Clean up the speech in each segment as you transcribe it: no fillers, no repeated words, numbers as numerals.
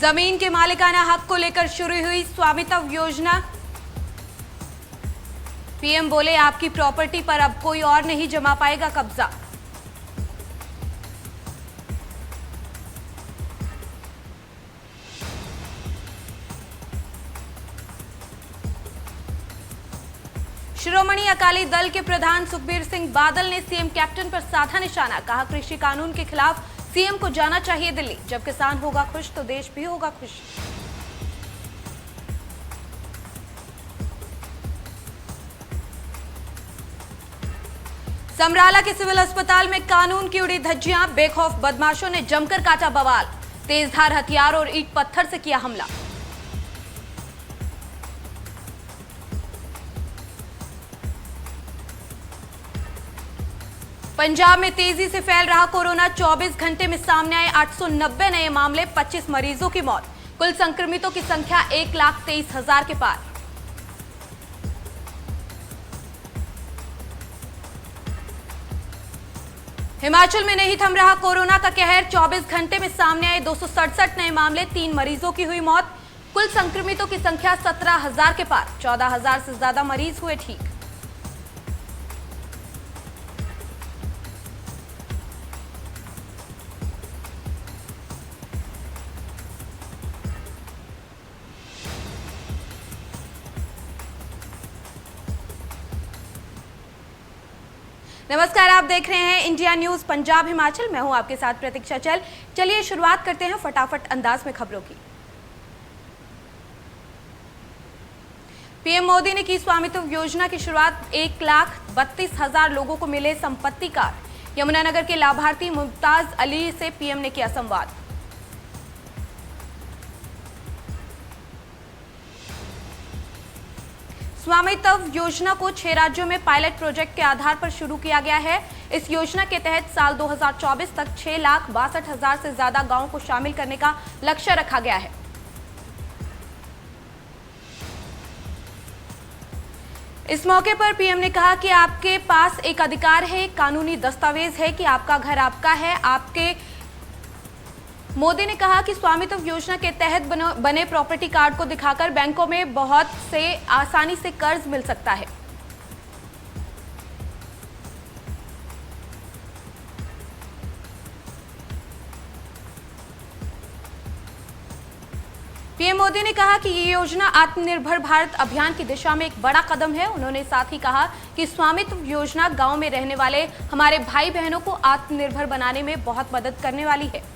जमीन के मालिकाना हक को लेकर शुरू हुई स्वामित्व योजना। पीएम बोले आपकी प्रॉपर्टी पर अब कोई और नहीं जमा पाएगा कब्जा। शिरोमणि अकाली दल के प्रधान सुखबीर सिंह बादल ने सीएम कैप्टन पर साधा निशाना। कहा कृषि कानून के खिलाफ सीएम को जाना चाहिए दिल्ली। जब किसान होगा खुश तो देश भी होगा खुश। समराला के सिविल अस्पताल में कानून की उड़ी धज्जियां। बेखौफ बदमाशों ने जमकर काटा बवाल। तेजधार हथियार और ईंट पत्थर से किया हमला। पंजाब में तेजी से फैल रहा कोरोना। 24 घंटे में सामने आए 890 नए मामले, 25 मरीजों की मौत। कुल संक्रमितों की संख्या 1,23,000 के पार। हिमाचल में नहीं थम रहा कोरोना का कहर। 24 घंटे में सामने आए 267 नए मामले, 3 मरीजों की हुई मौत। कुल संक्रमितों की संख्या 17,000 के पार। 14,000 से ज्यादा मरीज हुए ठीक। नमस्कार, आप देख रहे हैं इंडिया न्यूज पंजाब हिमाचल। मैं हूं आपके साथ प्रतीक्षा चल। चलिए शुरुआत करते हैं फटाफट अंदाज में खबरों की। पीएम मोदी ने की स्वामित्व योजना की शुरुआत। 1,32,000 लोगों को मिले संपत्ति कार्ड। यमुनानगर के लाभार्थी मुमताज अली से पीएम ने किया संवाद। स्वामित्व योजना को 6 राज्यों में पायलट प्रोजेक्ट के आधार पर शुरू किया गया है। इस योजना के तहत साल 2024 तक 6,62,000 से ज्यादा गांवों को शामिल करने का लक्ष्य रखा गया है। इस मौके पर पीएम ने कहा कि आपके पास एक अधिकार है, कानूनी दस्तावेज है कि आपका घर आपका है। मोदी ने कहा कि स्वामित्व योजना के तहत बने प्रॉपर्टी कार्ड को दिखाकर बैंकों में बहुत से आसानी से कर्ज मिल सकता है। पीएम मोदी ने कहा कि ये योजना आत्मनिर्भर भारत अभियान की दिशा में एक बड़ा कदम है। उन्होंने साथ ही कहा कि स्वामित्व योजना गांव में रहने वाले हमारे भाई बहनों को आत्मनिर्भर बनाने में बहुत मदद करने वाली है।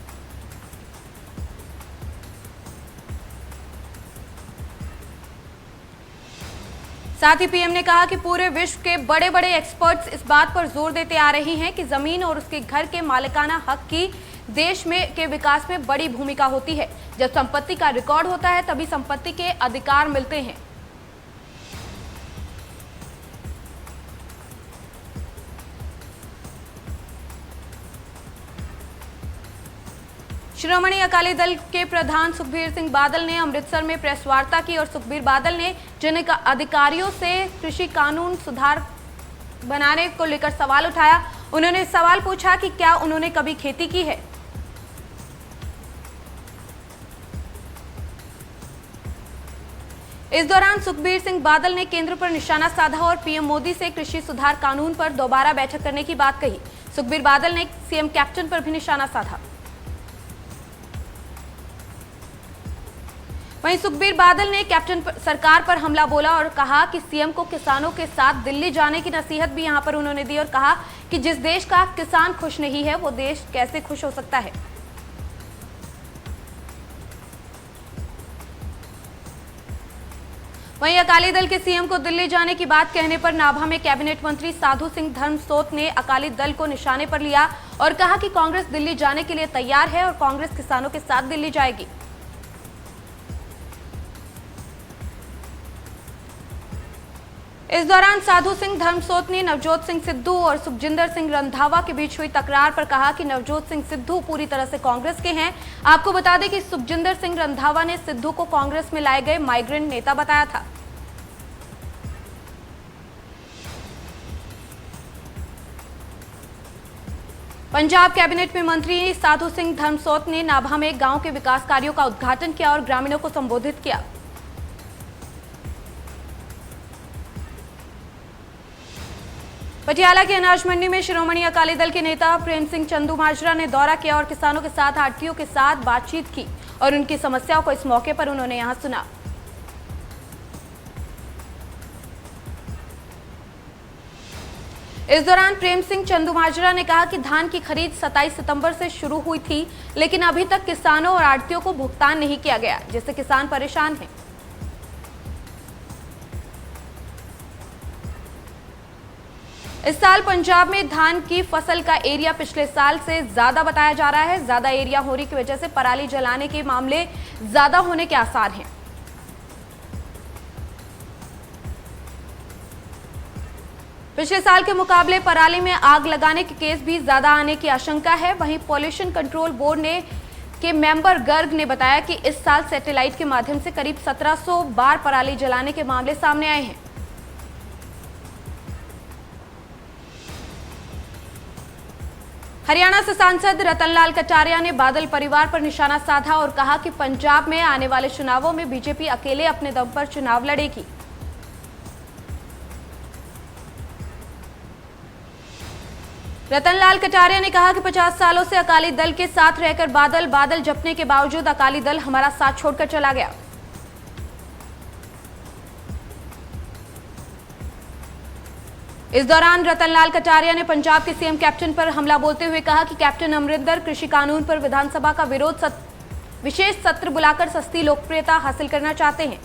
साथ ही पीएम ने कहा कि पूरे विश्व के बड़े बड़े एक्सपर्ट्स इस बात पर जोर देते आ रहे हैं कि जमीन और उसके घर के मालिकाना हक की देश में के विकास में बड़ी भूमिका होती है। जब संपत्ति का रिकॉर्ड होता है तभी संपत्ति के अधिकार मिलते हैं। शिरोमणि अकाली दल के प्रधान सुखबीर सिंह बादल ने अमृतसर में प्रेस वार्ता की और सुखबीर बादल ने जिन अधिकारियों से कृषि कानून सुधार बनाने को लेकर सवाल उठाया, उन्होंने सवाल पूछा कि क्या उन्होंने कभी खेती की है। इस दौरान सुखबीर सिंह बादल ने केंद्र पर निशाना साधा और पीएम मोदी से कृषि सुधार कानून पर दोबारा बैठक करने की बात कही। सुखबीर बादल ने सीएम कैप्टन पर भी निशाना साधा। वहीं सुखबीर बादल ने कैप्टन सरकार पर हमला बोला और कहा कि सीएम को किसानों के साथ दिल्ली जाने की नसीहत भी यहां पर उन्होंने दी और कहा कि जिस देश का किसान खुश नहीं है वो देश कैसे खुश हो सकता है। वहीं अकाली दल के सीएम को दिल्ली जाने की बात कहने पर नाभा में कैबिनेट मंत्री साधु सिंह धर्मसोत ने अकाली दल को निशाने पर लिया और कहा कि कांग्रेस दिल्ली जाने के लिए तैयार है और कांग्रेस किसानों के साथ दिल्ली जाएगी। इस दौरान साधु सिंह धर्मसोत ने नवजोत सिंह सिद्धू और सुखजिंदर सिंह रंधावा के बीच हुई तकरार पर कहा कि नवजोत सिंह सिद्धू पूरी तरह से कांग्रेस के हैं। आपको बता दें कि सुखजिंदर सिंह रंधावा ने सिद्धू को कांग्रेस में लाए गए माइग्रेंट नेता बताया था। पंजाब कैबिनेट में मंत्री साधु सिंह धर्मसोत ने नाभा में गांव के विकास कार्यों का उद्घाटन किया और ग्रामीणों को संबोधित किया। पटियाला की अनाज मंडी में शिरोमणि अकाली दल के नेता प्रेम सिंह चंदूमाजरा ने दौरा किया और किसानों के साथ आढ़तियों के साथ बातचीत की और उनकी समस्याओं को इस मौके पर उन्होंने यहां सुना। इस दौरान प्रेम सिंह चंदूमाजरा ने कहा कि धान की खरीद 27 सितंबर से शुरू हुई थी, लेकिन अभी तक किसानों और आढ़तियों को भुगतान नहीं किया गया, जिससे किसान परेशान हैं। इस साल पंजाब में धान की फसल का एरिया पिछले साल से ज्यादा बताया जा रहा है। ज्यादा एरिया होने की वजह से पराली जलाने के मामले ज्यादा होने के आसार हैं। पिछले साल के मुकाबले पराली में आग लगाने के केस भी ज्यादा आने की आशंका है। वहीं पॉल्यूशन कंट्रोल बोर्ड के मेंबर गर्ग ने बताया कि इस साल सैटेलाइट के माध्यम से करीब 1700 बार पराली जलाने के मामले सामने आए हैं। हरियाणा से सांसद रतनलाल कटारिया ने बादल परिवार पर निशाना साधा और कहा कि पंजाब में आने वाले चुनावों में बीजेपी अकेले अपने दम पर चुनाव लड़ेगी। रतनलाल कटारिया ने कहा कि 50 सालों से अकाली दल के साथ रहकर बादल जपने के बावजूद अकाली दल हमारा साथ छोड़कर चला गया। इस दौरान रतनलाल कटारिया ने पंजाब के सीएम कैप्टन पर हमला बोलते हुए कहा कि कैप्टन अमरिंदर कृषि कानून पर विधानसभा का विशेष सत्र बुलाकर सस्ती लोकप्रियता हासिल करना चाहते हैं।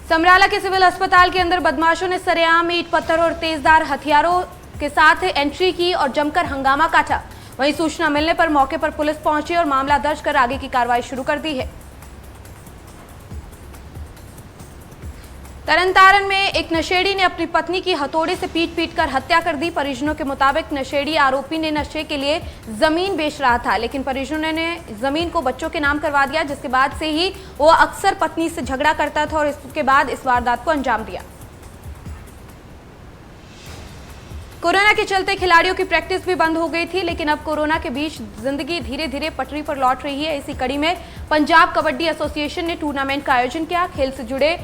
समराला के सिविल अस्पताल के अंदर बदमाशों ने सरेआम ईंट पत्थर और तेजधार हथियारों के साथ एंट्री की और जमकर हंगामा काटा। वहीं सूचना मिलने पर मौके पर पुलिस पहुंची और मामला दर्ज कर आगे की कार्रवाई शुरू कर दी है। तरनतारन में एक नशेड़ी ने अपनी पत्नी की हथौड़े से पीट कर हत्या कर दी। परिजनों के मुताबिक नशेड़ी आरोपी ने नशे के लिए जमीन बेच रहा था, लेकिन परिजनों ने जमीन को बच्चों के नाम करवा दिया, जिसके बाद से ही वो अक्सर पत्नी से झगड़ा करता था और इसके बाद इस वारदात को अंजाम दिया। कोरोना के चलते खिलाड़ियों की प्रैक्टिस भी बंद हो गई थी, लेकिन अब कोरोना के बीच जिंदगी धीरे धीरे पटरी पर लौट रही है। इसी कड़ी में पंजाब कबड्डी एसोसिएशन ने टूर्नामेंट का आयोजन किया। खेल से जुड़े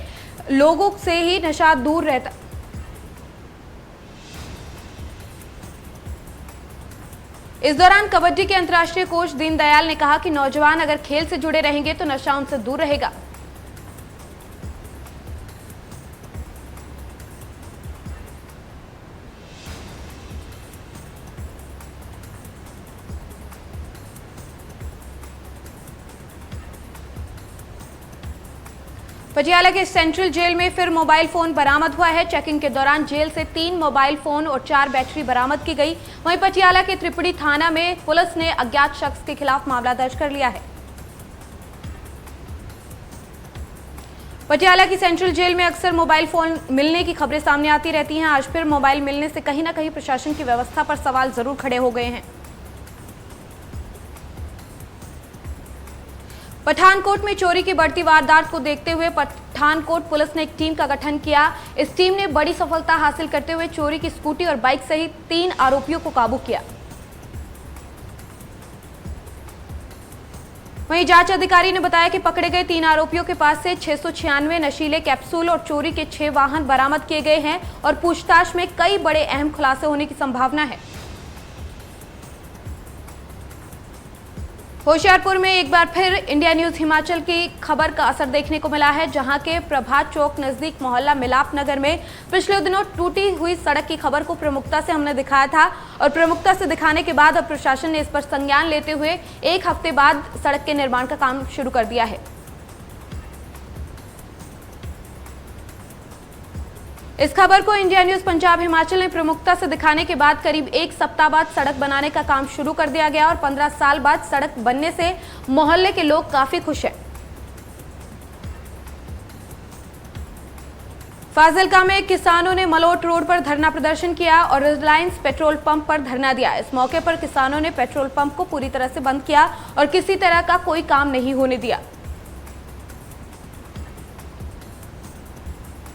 लोगों से ही नशा दूर रहता। इस दौरान कबड्डी के अंतर्राष्ट्रीय कोच दीनदयाल ने कहा कि नौजवान अगर खेल से जुड़े रहेंगे तो नशा उनसे दूर रहेगा। पटियाला के सेंट्रल जेल में फिर मोबाइल फोन बरामद हुआ है। चेकिंग के दौरान जेल से 3 मोबाइल फोन और 4 बैटरी बरामद की गई। वहीं पटियाला के त्रिपुड़ी थाना में पुलिस ने अज्ञात शख्स के खिलाफ मामला दर्ज कर लिया है। पटियाला की सेंट्रल जेल में अक्सर मोबाइल फोन मिलने की खबरें सामने आती रहती हैं। आज फिर मोबाइल मिलने से कहीं ना कहीं प्रशासन की व्यवस्था पर सवाल जरूर खड़े हो गए हैं। पठानकोट में चोरी की बढ़ती वारदात को देखते हुए पठानकोट पुलिस ने एक टीम का गठन किया। इस टीम ने बड़ी सफलता हासिल करते हुए चोरी की स्कूटी और बाइक सहित 3 आरोपियों को काबू किया। वहीं जांच अधिकारी ने बताया कि पकड़े गए 3 आरोपियों के पास से 696 नशीले कैप्सूल और चोरी के 6 वाहन बरामद किए गए हैं और पूछताछ में कई बड़े अहम खुलासे होने की संभावना है। होशियारपुर में एक बार फिर इंडिया न्यूज हिमाचल की खबर का असर देखने को मिला है, जहां के प्रभात चौक नजदीक मोहल्ला मिलाप नगर में पिछले दिनों टूटी हुई सड़क की खबर को प्रमुखता से हमने दिखाया था और प्रमुखता से दिखाने के बाद अब प्रशासन ने इस पर संज्ञान लेते हुए 1 हफ्ते बाद सड़क के निर्माण का काम शुरू कर दिया है। इस खबर को इंडिया न्यूज पंजाब हिमाचल ने प्रमुखता से दिखाने के बाद करीब 1 सप्ताह बाद सड़क बनाने का काम शुरू कर दिया गया और 15 साल बाद सड़क बनने से मोहल्ले के लोग काफी खुश हैं। फाजिलका में किसानों ने मलोट रोड पर धरना प्रदर्शन किया और रिलायंस पेट्रोल पंप पर धरना दिया। इस मौके पर किसानों ने पेट्रोल पंप को पूरी तरह से बंद किया और किसी तरह का कोई काम नहीं होने दिया।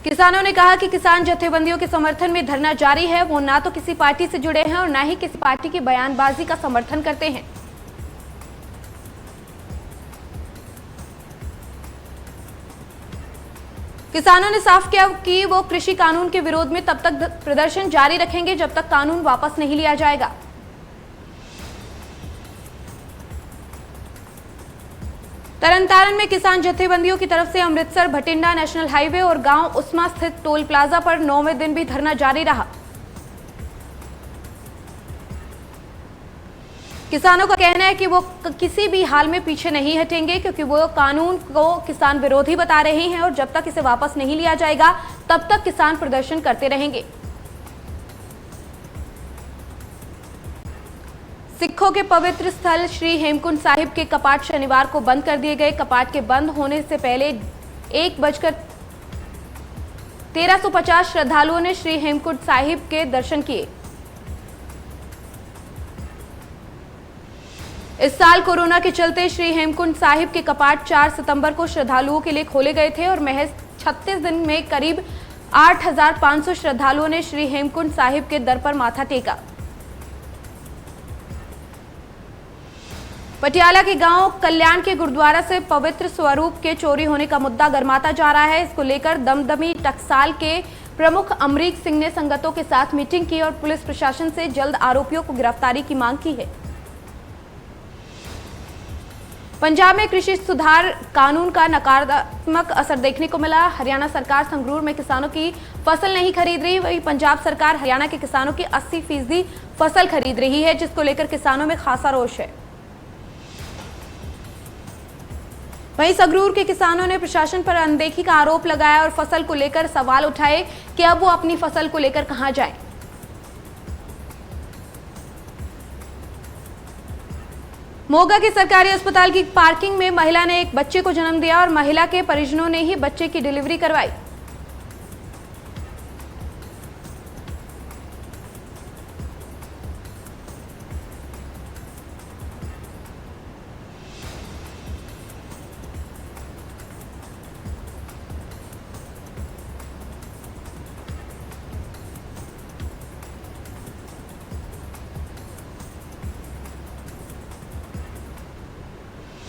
किसानों ने कहा कि किसान जत्थेबंदियों के समर्थन में धरना जारी है। वो ना तो किसी पार्टी से जुड़े हैं और ना ही किसी पार्टी की बयानबाजी का समर्थन करते हैं। किसानों ने साफ किया कि वो कृषि कानून के विरोध में तब तक प्रदर्शन जारी रखेंगे जब तक कानून वापस नहीं लिया जाएगा। तरनतारन में किसान जत्थेबंदियों की तरफ से अमृतसर भटिंडा नेशनल हाईवे और गांव उस्मा स्थित टोल प्लाजा पर 9वें दिन भी धरना जारी रहा। किसानों का कहना है कि वो किसी भी हाल में पीछे नहीं हटेंगे, क्योंकि वो कानून को किसान विरोधी बता रहे हैं और जब तक इसे वापस नहीं लिया जाएगा तब तक किसान प्रदर्शन करते रहेंगे। सिखों के पवित्र स्थल श्री हेमकुंड साहिब के कपाट शनिवार को बंद कर दिए गए। कपाट के बंद होने से पहले 1:13:50 श्रद्धालुओं ने श्री हेमकुंड साहिब के दर्शन किए। इस साल कोरोना के चलते श्री हेमकुंड साहिब के कपाट 4 सितंबर को श्रद्धालुओं के लिए खोले गए थे और महज 36 दिन में करीब 8,500 श्रद्धालुओं ने श्री हेमकुंड साहिब के दर पर माथा टेका। पटियाला के गांव कल्याण के गुरुद्वारा से पवित्र स्वरूप के चोरी होने का मुद्दा गरमाता जा रहा है। इसको लेकर दमदमी टकसाल के प्रमुख अमरीक सिंह ने संगतों के साथ मीटिंग की और पुलिस प्रशासन से जल्द आरोपियों को गिरफ्तारी की मांग की है। पंजाब में कृषि सुधार कानून का नकारात्मक असर देखने को मिला। हरियाणा सरकार संगरूर में किसानों की फसल नहीं खरीद रही, वहीं पंजाब सरकार हरियाणा के किसानों की 80% फसल खरीद रही है, जिसको लेकर किसानों में खासा रोष है। वहीं संगरूर के किसानों ने प्रशासन पर अनदेखी का आरोप लगाया और फसल को लेकर सवाल उठाए कि अब वो अपनी फसल को लेकर कहां जाएं। मोगा के सरकारी अस्पताल की पार्किंग में महिला ने एक बच्चे को जन्म दिया और महिला के परिजनों ने ही बच्चे की डिलीवरी करवाई।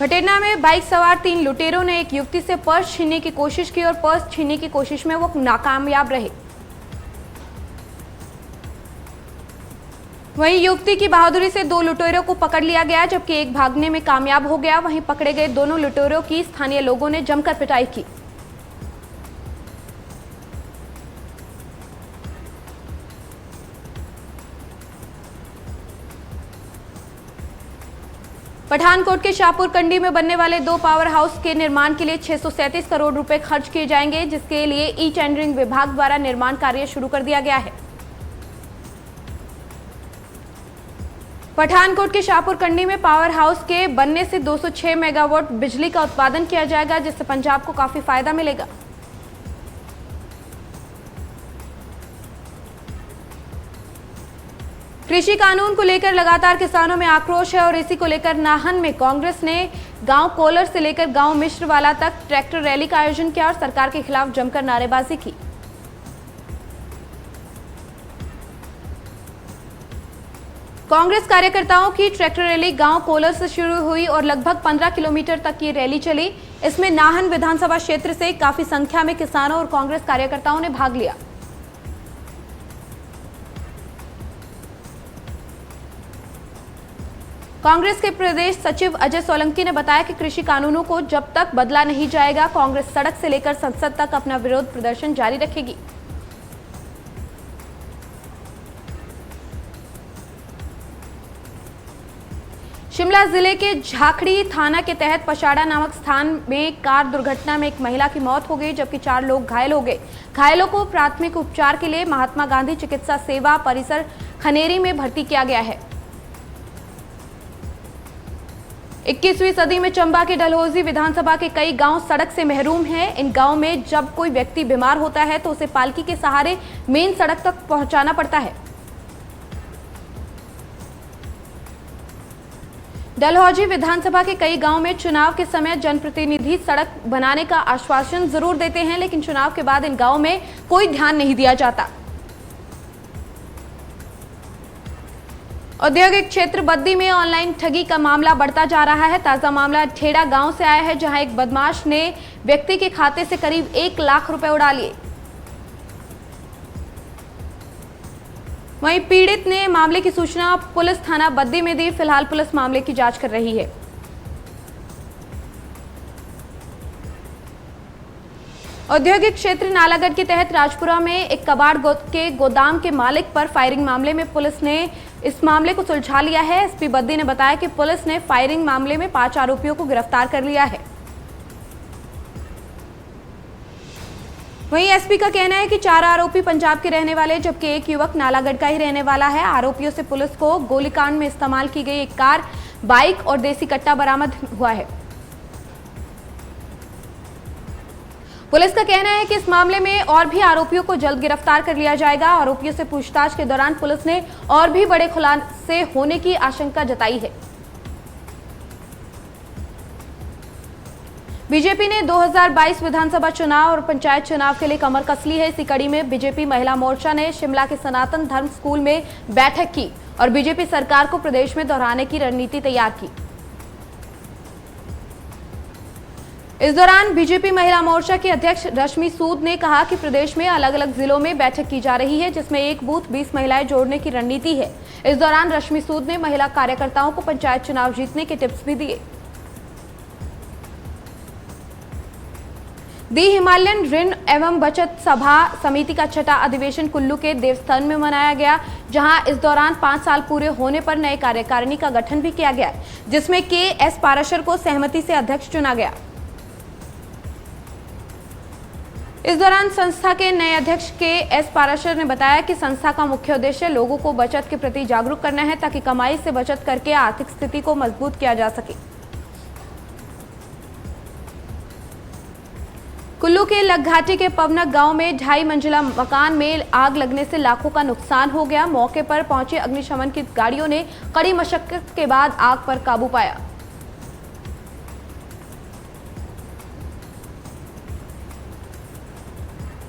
भटेरना में बाइक सवार 3 लुटेरों ने एक युवती से पर्स छीनने की कोशिश की और पर्स छीनने की कोशिश में वो नाकामयाब रहे। वहीं युवती की बहादुरी से 2 लुटेरों को पकड़ लिया गया, जबकि एक भागने में कामयाब हो गया। वहीं पकड़े गए दोनों लुटेरों की स्थानीय लोगों ने जमकर पिटाई की। पठानकोट के शाहपुर कंडी में बनने वाले 2 पावर हाउस के निर्माण के लिए 637 करोड़ रुपए खर्च किए जाएंगे, जिसके लिए ई टेंडरिंग विभाग द्वारा निर्माण कार्य शुरू कर दिया गया है। पठानकोट के शाहपुर कंडी में पावर हाउस के बनने से 206 मेगावाट बिजली का उत्पादन किया जाएगा, जिससे पंजाब को काफी फायदा मिलेगा। कृषि कानून को लेकर लगातार किसानों में आक्रोश है और इसी को लेकर नाहन में कांग्रेस ने गांव कोलर से लेकर गांव मिश्रवाला तक ट्रैक्टर रैली का आयोजन किया और सरकार के खिलाफ जमकर नारेबाजी की। कांग्रेस कार्यकर्ताओं की ट्रैक्टर रैली गांव कोलर से शुरू हुई और लगभग 15 किलोमीटर तक की रैली चली। इसमें नाहन विधानसभा क्षेत्र से काफी संख्या में किसानों और कांग्रेस कार्यकर्ताओं ने भाग लिया। कांग्रेस के प्रदेश सचिव अजय सोलंकी ने बताया कि कृषि कानूनों को जब तक बदला नहीं जाएगा, कांग्रेस सड़क से लेकर संसद तक अपना विरोध प्रदर्शन जारी रखेगी। शिमला जिले के झाखड़ी थाना के तहत पशाड़ा नामक स्थान में कार दुर्घटना में एक महिला की मौत हो गई, जबकि 4 लोग घायल हो गए। घायलों को प्राथमिक उपचार के लिए महात्मा गांधी चिकित्सा सेवा परिसर खनेरी में भर्ती किया गया है। 21वीं सदी में चंबा के डलहौजी विधानसभा के कई गांव सड़क से महरूम हैं। इन गांव में जब कोई व्यक्ति बीमार होता है तो उसे पालकी के सहारे मेन सड़क तक पहुंचाना पड़ता है। डलहौजी विधानसभा के कई गांव में चुनाव के समय जनप्रतिनिधि सड़क बनाने का आश्वासन जरूर देते हैं, लेकिन चुनाव के बाद इन गांवों में कोई ध्यान नहीं दिया जाता। औद्योगिक क्षेत्र बद्दी में ऑनलाइन ठगी का मामला बढ़ता जा रहा है। ताजा मामला ठेड़ा गांव से आया है, जहां एक बदमाश ने व्यक्ति के खाते से करीब 1 लाख रुपए उड़ा लिए। वहीं पीड़ित ने मामले की सूचना पुलिस थाना बद्दी में दी। फिलहाल पुलिस मामले की जांच कर रही है। औद्योगिक क्षेत्र नालागढ़ के तहत राजपुरा में एक कबाड़ के गोदाम के मालिक पर फायरिंग मामले में पुलिस ने इस मामले को सुलझा लिया है। एसपी बद्दी ने बताया कि पुलिस ने फायरिंग मामले में 5 आरोपियों को गिरफ्तार कर लिया है। वहीं एसपी का कहना है कि 4 आरोपी पंजाब के रहने वाले, जबकि एक युवक नालागढ़ का ही रहने वाला है। आरोपियों से पुलिस को गोलीकांड में इस्तेमाल की गई एक कार, बाइक और देसी कट्टा बरामद हुआ है। पुलिस का कहना है कि इस मामले में और भी आरोपियों को जल्द गिरफ्तार कर लिया जाएगा। आरोपियों से पूछताछ के दौरान पुलिस ने और भी बड़े खुलासे होने की आशंका जताई है। बीजेपी ने 2022 विधानसभा चुनाव और पंचायत चुनाव के लिए कमर कस ली है। इसी कड़ी में बीजेपी महिला मोर्चा ने शिमला के सनातन धर्म स्कूल में बैठक की और बीजेपी सरकार को प्रदेश में दोहराने की रणनीति तैयार की। इस दौरान बीजेपी महिला मोर्चा की अध्यक्ष रश्मि सूद ने कहा कि प्रदेश में अलग अलग जिलों में बैठक की जा रही है, जिसमें एक बूथ 20 महिलाएं जोड़ने की रणनीति है। इस दौरान रश्मि सूद ने महिला कार्यकर्ताओं को पंचायत चुनाव जीतने के टिप्स भी दिए। दी हिमालयन ऋण एवं बचत सभा समिति का 6ठा अधिवेशन कुल्लू के देवस्थान में मनाया गया, जहां इस दौरान 5 साल पूरे होने पर नए कार्यकारिणी का गठन भी किया गया, जिसमें के.एस. पाराशर को सहमति से अध्यक्ष चुना गया। इस दौरान संस्था के नए अध्यक्ष के.एस. पाराशर ने बताया कि संस्था का मुख्य उद्देश्य लोगों को बचत के प्रति जागरूक करना है, ताकि कमाई से बचत करके आर्थिक स्थिति को मजबूत किया जा सके। कुल्लू के लगघाटी के पवनक गांव में 2.5 मंजिला मकान में आग लगने से लाखों का नुकसान हो गया। मौके पर पहुंचे अग्निशमन की गाड़ियों ने कड़ी मशक्कत के बाद आग पर काबू पाया।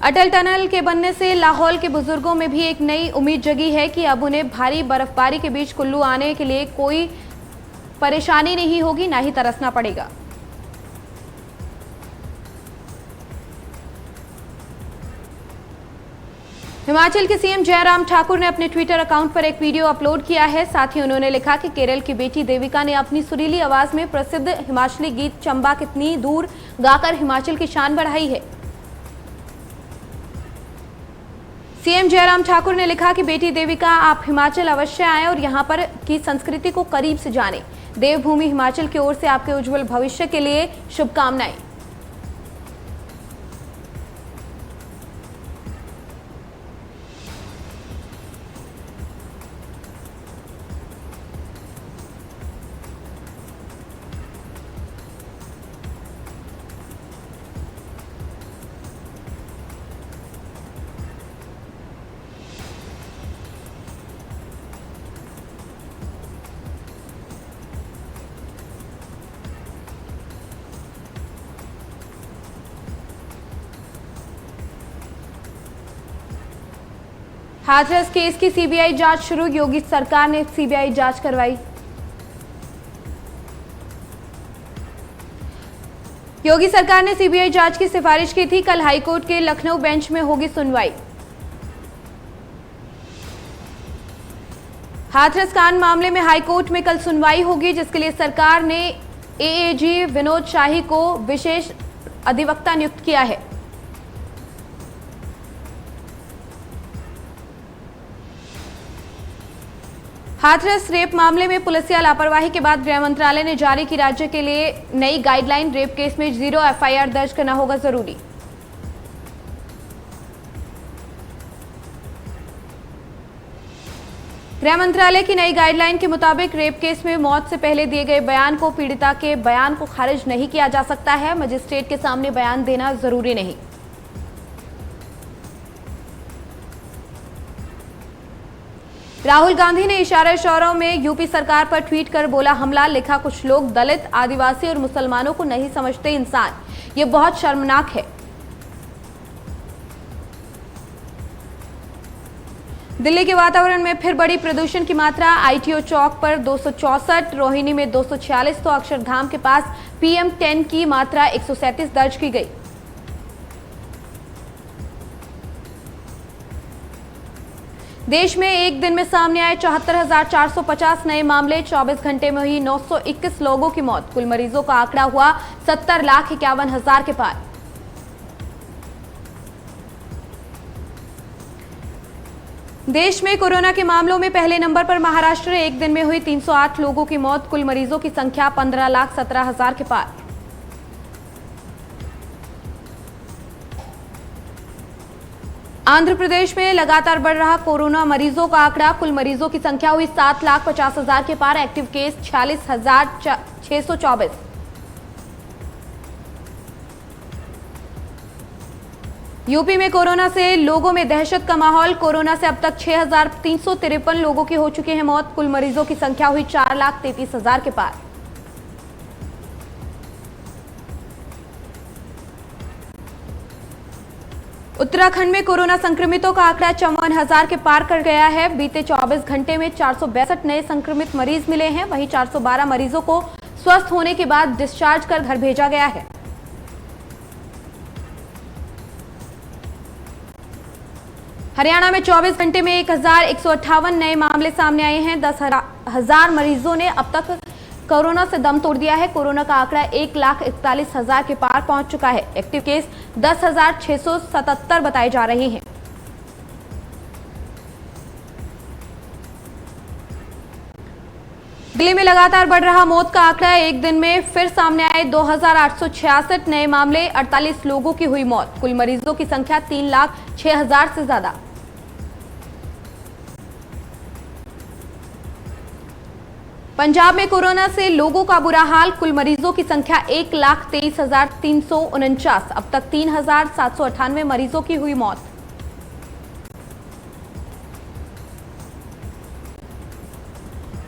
अटल टनल के बनने से लाहौल के बुजुर्गों में भी एक नई उम्मीद जगी है कि अब उन्हें भारी बर्फबारी के बीच कुल्लू आने के लिए कोई परेशानी नहीं होगी, ना ही तरसना पड़ेगा। हिमाचल के सीएम जयराम ठाकुर ने अपने ट्विटर अकाउंट पर एक वीडियो अपलोड किया है। साथ ही उन्होंने लिखा कि केरल की बेटी देविका ने अपनी सुरीली आवाज में प्रसिद्ध हिमाचली गीत चंबा कितनी दूर गाकर हिमाचल की शान बढ़ाई है। सीएम जयराम ठाकुर ने लिखा कि बेटी देविका, आप हिमाचल अवश्य आएं और यहां पर की संस्कृति को करीब से जानें। देवभूमि हिमाचल की ओर से आपके उज्जवल भविष्य के लिए शुभकामनाएं। हाथरस केस की सीबीआई जांच शुरू, योगी सरकार ने सीबीआई जांच करवाई। योगी सरकार ने सीबीआई जांच की सिफारिश की थी। कल हाईकोर्ट के लखनऊ बेंच में होगी सुनवाई। हाथरस कांड मामले में हाईकोर्ट में कल सुनवाई होगी, जिसके लिए सरकार ने एएजी विनोद शाही को विशेष अधिवक्ता नियुक्त किया है। हाथरस रेप मामले में पुलिसिया लापरवाही के बाद गृह मंत्रालय ने जारी की राज्य के लिए नई गाइडलाइन। रेप केस में 0 एफआईआर दर्ज करना होगा जरूरी। गृह मंत्रालय की नई गाइडलाइन के मुताबिक रेप केस में मौत से पहले दिए गए बयान को पीड़िता के बयान को खारिज नहीं किया जा सकता है। मजिस्ट्रेट के सामने बयान देना जरूरी नहीं। राहुल गांधी ने इशारा इशारों में यूपी सरकार पर ट्वीट कर बोला हमला, लिखा कुछ लोग दलित, आदिवासी और मुसलमानों को नहीं समझते इंसान, ये बहुत शर्मनाक है। दिल्ली के वातावरण में फिर बड़ी प्रदूषण की मात्रा। आईटीओ चौक पर 264, रोहिणी में 246 तो अक्षरधाम के पास PM10 की मात्रा 137 दर्ज की गई। देश में एक दिन में सामने आए 74,450 नए मामले, 24 घंटे में हुई 921 लोगों की मौत। कुल मरीजों का आंकड़ा हुआ 70,51,000 के पार। देश में कोरोना के मामलों में पहले नंबर पर महाराष्ट्र, एक दिन में हुई 308 लोगों की मौत। कुल मरीजों की संख्या 15,17,000 के पार। आंध्र प्रदेश में लगातार बढ़ रहा कोरोना मरीजों का आंकड़ा। कुल मरीजों की संख्या हुई 7,50,000 के पार। Active case 46,624। यूपी में कोरोना से लोगों में दहशत का माहौल। कोरोना से अब तक 6,353 लोगों की हो चुकी है मौत। कुल मरीजों की संख्या हुई 4,33,000 के पार। उत्तराखंड में कोरोना संक्रमितों का आंकड़ा 54,000 के पार कर गया है। बीते 24 घंटे में 462 नए संक्रमित मरीज मिले हैं। वहीं 412 मरीजों को स्वस्थ होने के बाद डिस्चार्ज कर घर भेजा गया है। हरियाणा में 24 घंटे में 1,158 नए मामले सामने आए हैं। 10,000 मरीजों ने अब तक कोरोना से दम तोड़ दिया है। कोरोना का आंकड़ा 1,41,000 के पार पहुंच चुका है। एक्टिव केस 10,677 बताए जा रहे हैं। दिल्ली में लगातार बढ़ रहा मौत का आंकड़ा। एक दिन में फिर सामने आए 2,866 नए मामले, 48 लोगों की हुई मौत। कुल मरीजों की संख्या 3,06,000 से ज्यादा। पंजाब में कोरोना से लोगों का बुरा हाल। कुल मरीजों की संख्या 1,23,349। अब तक 3,798 मरीजों की हुई मौत।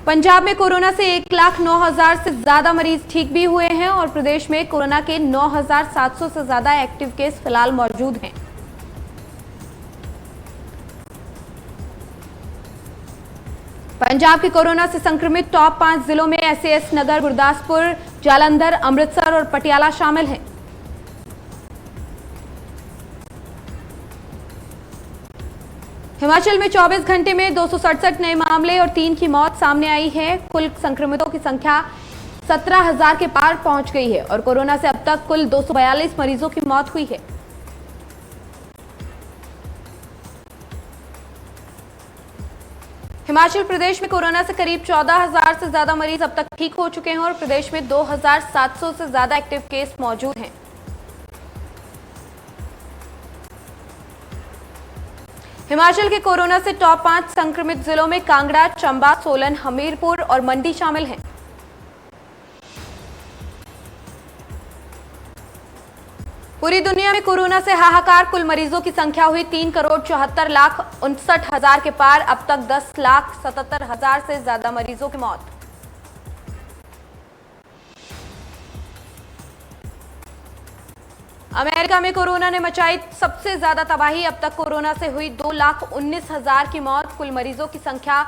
पंजाब में कोरोना से 1,09,000 से ज्यादा मरीज ठीक भी हुए हैं और प्रदेश में कोरोना के 9,700 से ज्यादा एक्टिव केस फिलहाल मौजूद हैं। पंजाब के कोरोना से संक्रमित टॉप 5 जिलों में SAS नगर, गुरदासपुर, जालंधर, अमृतसर और पटियाला शामिल हैं। हिमाचल में 24 घंटे में 267 नए मामले और 3 की मौत सामने आई है। कुल संक्रमितों की संख्या 17,000 के पार पहुंच गई है और कोरोना से अब तक कुल 242 मरीजों की मौत हुई है। हिमाचल प्रदेश में कोरोना से करीब 14,000 से ज्यादा मरीज अब तक ठीक हो चुके हैं और प्रदेश में 2,700 से ज्यादा एक्टिव केस मौजूद हैं। हिमाचल के कोरोना से टॉप 5 संक्रमित जिलों में कांगड़ा, चंबा, सोलन, हमीरपुर और मंडी शामिल हैं। पूरी दुनिया में कोरोना से हाहाकार। कुल मरीजों की संख्या हुई 3,74,59,000 के पार। अब तक 10,77,000 से ज्यादा मरीजों की मौत। अमेरिका में कोरोना ने मचाई सबसे ज्यादा तबाही। अब तक कोरोना से हुई 2,19,000 की मौत। कुल मरीजों की संख्या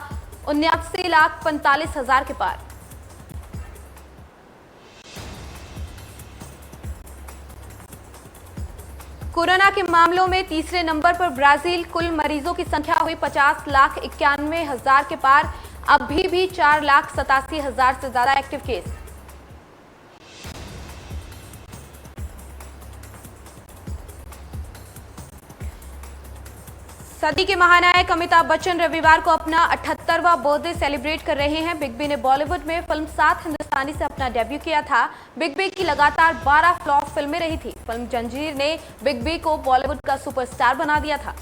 79,45,000 के पार। कोरोना के मामलों में तीसरे नंबर पर ब्राजील। कुल मरीजों की संख्या हुई 50,91,000 के पार। अभी भी 4,87,000 से ज्यादा एक्टिव केस। सदी के महानायक अमिताभ बच्चन रविवार को अपना 78वां बर्थडे सेलिब्रेट कर रहे हैं। बिग बी ने बॉलीवुड में फिल्म 7 हिंदुस्तानी से अपना डेब्यू किया था। बिग बी की लगातार 12 फ्लॉप फिल्में रही थी। फिल्म जंजीर ने बिग बी को बॉलीवुड का सुपरस्टार बना दिया था।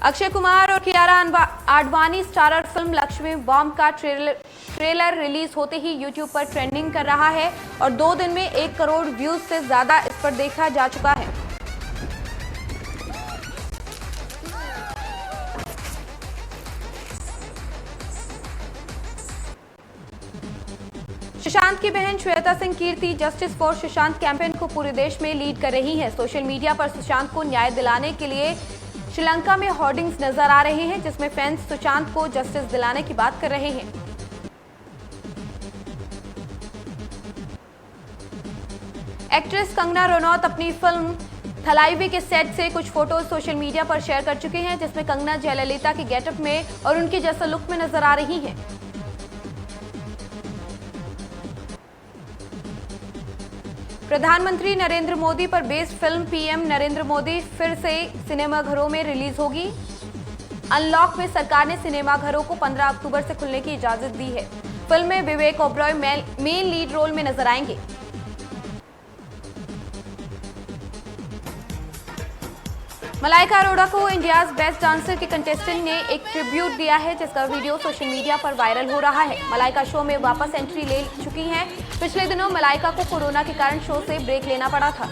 अक्षय कुमार और Kiara Advani starrer film Lakshmi bomb का ट्रेलर रिलीज होते ही यूट्यूब पर ट्रेंडिंग कर रहा है और 2 दिन में 1 करोड़ व्यूज से ज्यादा इस पर देखा जा चुका है। सुशांत की बहन श्वेता सिंह कीर्ति जस्टिस फॉर सुशांत कैंपेन को पूरे देश में लीड कर रही हैं। सोशल मीडिया पर सुशांत को न्याय दिलाने के लिए श्रीलंका में होर्डिंग्स नजर आ रहे हैं, जिसमें फैंस सुशांत को जस्टिस दिलाने की बात कर रहे हैं। एक्ट्रेस कंगना रनौत अपनी फिल्म थलाइवी के सेट से कुछ फोटोज सोशल मीडिया पर शेयर कर चुके हैं, जिसमें कंगना जयललिता के गेटअप में और उनके जैसा लुक में नजर आ रही हैं। प्रधानमंत्री नरेंद्र मोदी पर based film PM Narendra Modi फिर से सिनेमाघरों में रिलीज होगी। अनलॉक में सरकार ने सिनेमाघरों को 15 अक्टूबर से खुलने की इजाजत दी है। फिल्म में Vivek Oberoi main lead role में नजर आएंगे। मलाइका अरोड़ा को इंडियाज बेस्ट डांसर के कंटेस्टेंट ने एक ट्रिब्यूट दिया है, जिसका वीडियो सोशल मीडिया पर वायरल हो रहा है। मलाइका शो में वापस एंट्री ले चुकी हैं। पिछले दिनों मलाइका को कोरोना के कारण शो से ब्रेक लेना पड़ा था।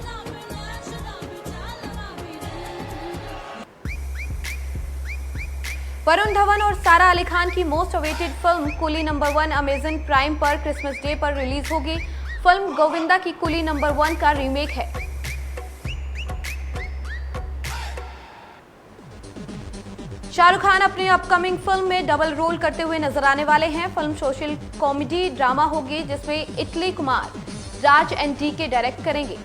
वरुण धवन और सारा अली खान की मोस्ट अवेटेड फिल्म कुली नंबर 1 अमेज़न प्राइम पर क्रिसमस डे पर रिलीज होगी। फिल्म गोविंदा की कुली नंबर 1 का रीमेक है। शाहरुख खान अपनी अपकमिंग फिल्म में डबल रोल करते हुए नजर आने वाले हैं। फिल्म सोशल कॉमेडी ड्रामा होगी, जिसमें Italy Kumar Raj and D के डायरेक्ट करेंगे।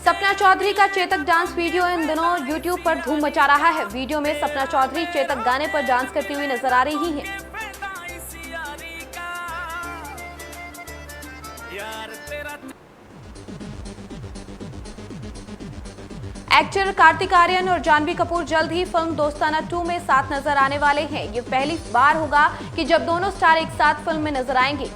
सपना चौधरी का चेतक डांस वीडियो इन दिनों यूट्यूब पर धूम मचा रहा है। वीडियो में सपना चौधरी चेतक गाने पर डांस करती हुई नजर आ रही हैं। एक्टर कार्तिक आर्यन और जानवी कपूर जल्द ही फिल्म दोस्ताना 2 में साथ नजर आने वाले हैं। ये पहली बार होगा कि जब दोनों स्टार एक साथ फिल्म में नजर आएंगे।